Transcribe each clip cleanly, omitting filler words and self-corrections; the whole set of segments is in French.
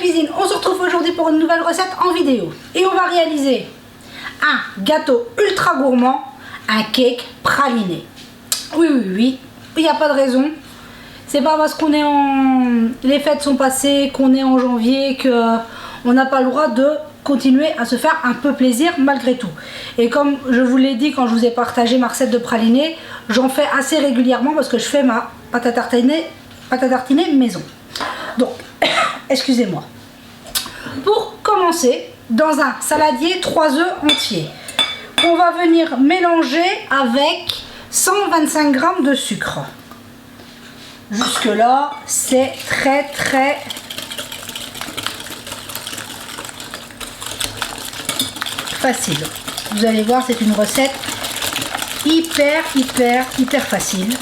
cuisine, on se retrouve aujourd'hui pour une nouvelle recette en vidéo. Et on va réaliser un gâteau ultra gourmand, un cake praliné. Oui, il n'y a pas de raison. C'est pas parce qu'on est en... les fêtes sont passées, qu'on est en janvier, qu'on n'a pas le droit de continuer à se faire un peu plaisir malgré tout. Et comme je vous l'ai dit quand je vous ai partagé ma recette de praliné, j'en fais assez régulièrement parce que je fais ma pâte à tartiner maison. Donc, excusez-moi. Pour commencer, dans un saladier, 3 œufs entiers. On va venir mélanger avec 125 g de sucre. Jusque là, c'est très facile. Vous allez voir, c'est une recette hyper facile.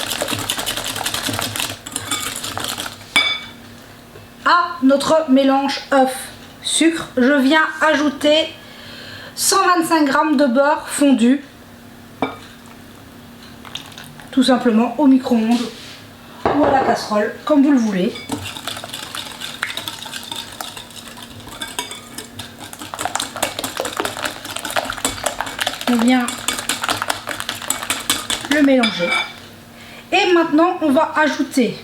À notre mélange œuf sucre, je viens ajouter 125 g de beurre fondu, tout simplement au micro-ondes ou à la casserole, comme vous le voulez. On vient le mélanger. Et maintenant, on va ajouter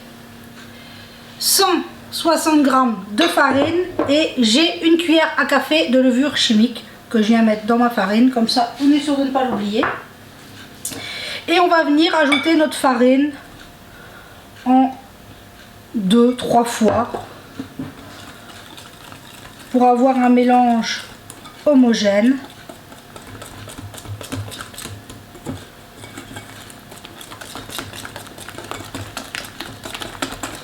160 g de farine et j'ai une cuillère à café de levure chimique que je viens mettre dans ma farine, comme ça on est sûr de ne pas l'oublier. Et on va venir ajouter notre farine en 2-3 fois pour avoir un mélange homogène.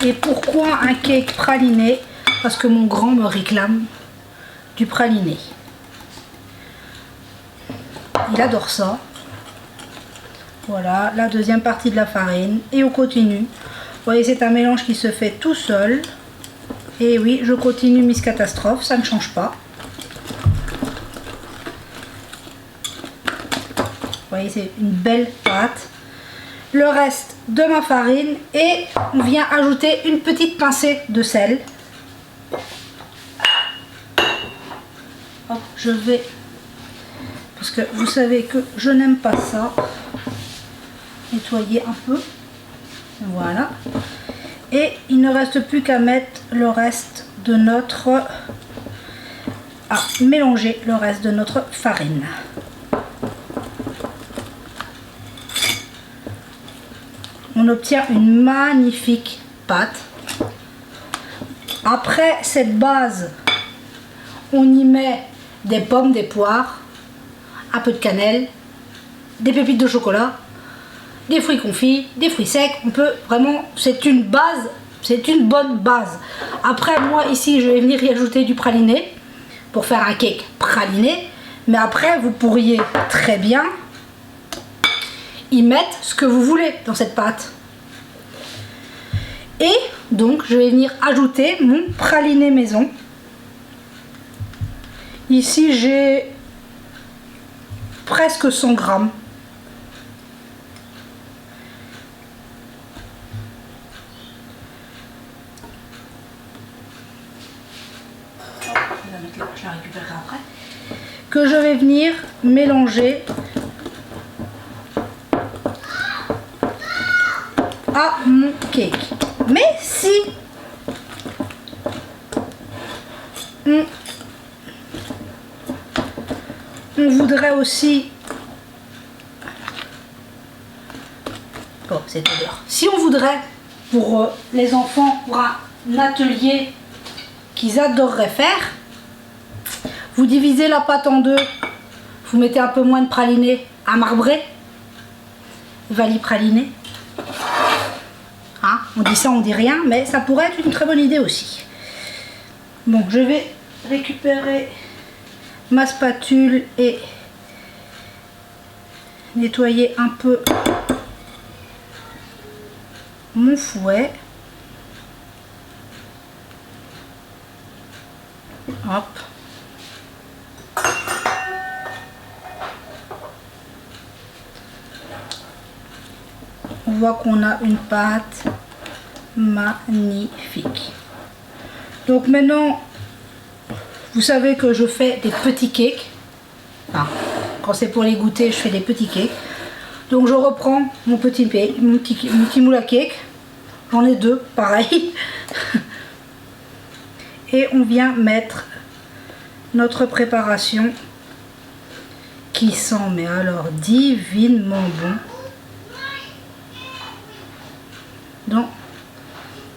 Et pourquoi un cake praliné? Parce que mon grand me réclame du praliné. Il adore ça. Voilà, la deuxième partie de la farine. Et on continue. Vous voyez, c'est un mélange qui se fait tout seul. Et oui, je continue Miss Catastrophe, ça ne change pas. Vous voyez, c'est une belle pâte. Le reste de ma farine et on vient ajouter une petite pincée de sel. Hop, je vais, parce que vous savez que je n'aime pas ça, nettoyer un peu. Voilà. Et il ne reste plus qu'à mettre le reste de notre... à mélanger le reste de notre farine. On obtient une magnifique pâte. Après cette base, on y met des pommes, des poires, un peu de cannelle, des pépites de chocolat, des fruits confits, des fruits secs. On peut vraiment, c'est une base, c'est une bonne base. Après, moi ici, je vais venir y ajouter du praliné pour faire un cake praliné. Mais après, vous pourriez très bien y mettre ce que vous voulez dans cette pâte. Et donc je vais venir ajouter mon praliné maison. Ici j'ai presque 100 g. Je la récupérerai après. Que je vais venir mélanger à mon cake. Mais si on voudrait aussi... Oh, cette odeur. Si on voudrait, pour les enfants, pour un atelier qu'ils adoreraient faire, vous divisez la pâte en deux, vous mettez un peu moins de praliné à marbrer, vanille praliné. Hein, on dit ça, on dit rien, mais ça pourrait être une très bonne idée aussi. Bon, je vais récupérer ma spatule et nettoyer un peu mon fouet. Hop. On voit qu'on a une pâte magnifique. Donc maintenant, vous savez que je fais des petits cakes. Enfin, quand c'est pour les goûter, je fais des petits cakes. Donc je reprends mon petit moule à cake. J'en ai deux, pareil. Et on vient mettre notre préparation qui sent, mais alors divinement bon, dans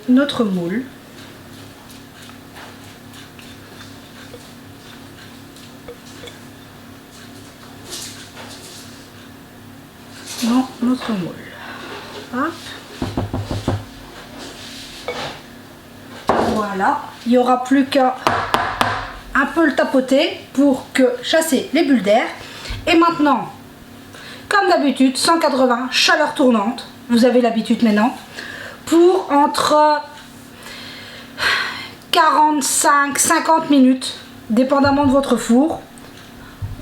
notre moule. Dans notre moule. Hop. Voilà, il n'y aura plus qu'à un peu le tapoter pour chasser les bulles d'air. Et maintenant, comme d'habitude, 180 chaleur tournante, vous avez l'habitude maintenant, pour entre 45-50 minutes, dépendamment de votre four.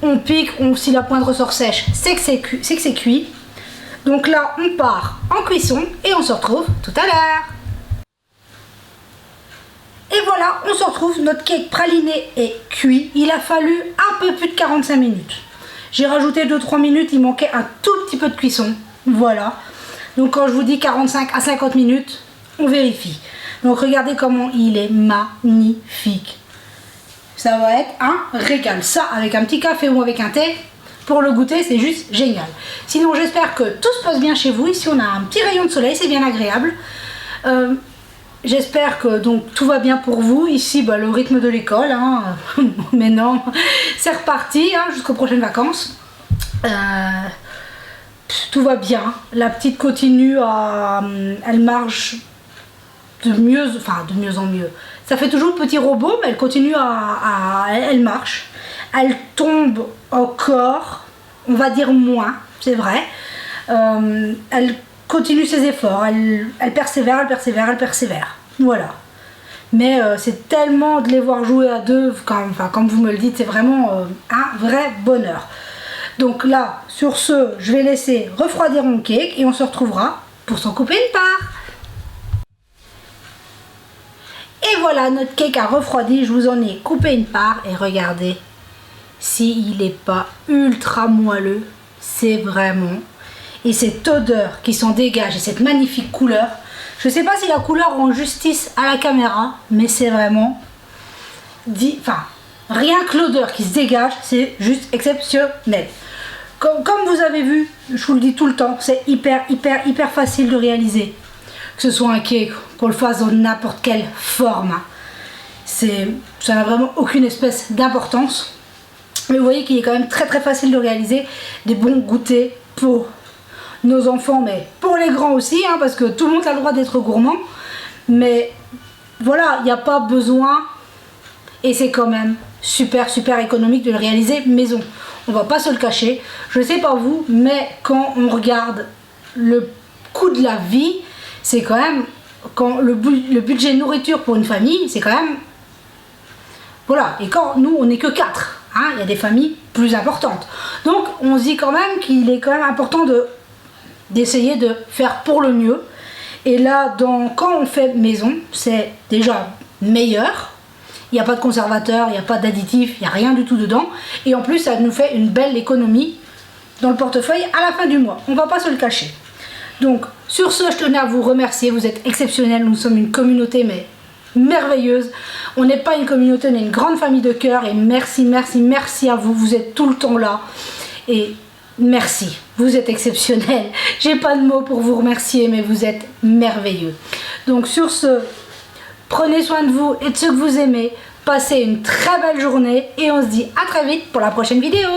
On pique, si la pointe ressort sèche, c'est que c'est cuit. Donc là, on part en cuisson et on se retrouve tout à l'heure. Et voilà, on se retrouve, notre cake praliné est cuit. Il a fallu un peu plus de 45 minutes. J'ai rajouté 2-3 minutes, il manquait un tout petit peu de cuisson. Voilà. Donc quand je vous dis 45 à 50 minutes, on vérifie. Donc regardez comment il est magnifique. Ça va être un régal. Ça, avec un petit café ou avec un thé, pour le goûter, c'est juste génial. Sinon, j'espère que tout se passe bien chez vous. Ici, on a un petit rayon de soleil, c'est bien agréable. J'espère que donc tout va bien pour vous. Ici, bah, le rythme de l'école, hein. Mais non, c'est reparti hein, jusqu'aux prochaines vacances. Tout va bien. La petite continue à... Elle marche de mieux en mieux. Ça fait toujours petit robot, mais elle continue elle marche. Elle tombe encore, on va dire moins, c'est vrai. Elle continue ses efforts, elle persévère, elle persévère, elle persévère. Voilà. Mais c'est tellement de les voir jouer à deux, comme vous me le dites, c'est vraiment un vrai bonheur. Donc là, sur ce, je vais laisser refroidir mon cake et on se retrouvera pour s'en couper une part. Et voilà, notre cake a refroidi, je vous en ai coupé une part et regardez, s'il n'est pas ultra moelleux, c'est vraiment... Et cette odeur qui s'en dégage et cette magnifique couleur, je ne sais pas si la couleur rend justice à la caméra, mais c'est vraiment... rien que l'odeur qui se dégage, c'est juste exceptionnel. Comme vous avez vu, je vous le dis tout le temps, c'est hyper facile de réaliser. Que ce soit un cake, qu'on le fasse dans n'importe quelle forme. Ça n'a vraiment aucune espèce d'importance. Mais vous voyez qu'il est quand même très facile de réaliser des bons goûters pour nos enfants, mais pour les grands aussi, hein, parce que tout le monde a le droit d'être gourmand. Mais voilà, il n'y a pas besoin, et c'est quand même super économique de le réaliser maison. On va pas se le cacher. Je sais pas vous, mais quand on regarde le coût de la vie, c'est quand même, quand le budget nourriture pour une famille, c'est quand même... Voilà, et quand nous, on n'est que 4, hein, il y a des familles plus importantes. Donc, on se dit quand même qu'il est quand même important d'essayer de faire pour le mieux. Et là, quand on fait maison, c'est déjà meilleur. Il n'y a pas de conservateur, il n'y a pas d'additif, il n'y a rien du tout dedans. Et en plus, ça nous fait une belle économie dans le portefeuille à la fin du mois. On ne va pas se le cacher. Donc, sur ce, je tenais à vous remercier. Vous êtes exceptionnels. Nous sommes une communauté, mais merveilleuse. On n'est pas une communauté, on est une grande famille de cœur. Et merci à vous. Vous êtes tout le temps là. Et merci. Vous êtes exceptionnels. J'ai pas de mots pour vous remercier, mais vous êtes merveilleux. Donc, sur ce... Prenez soin de vous et de ceux que vous aimez. Passez une très belle journée et on se dit à très vite pour la prochaine vidéo.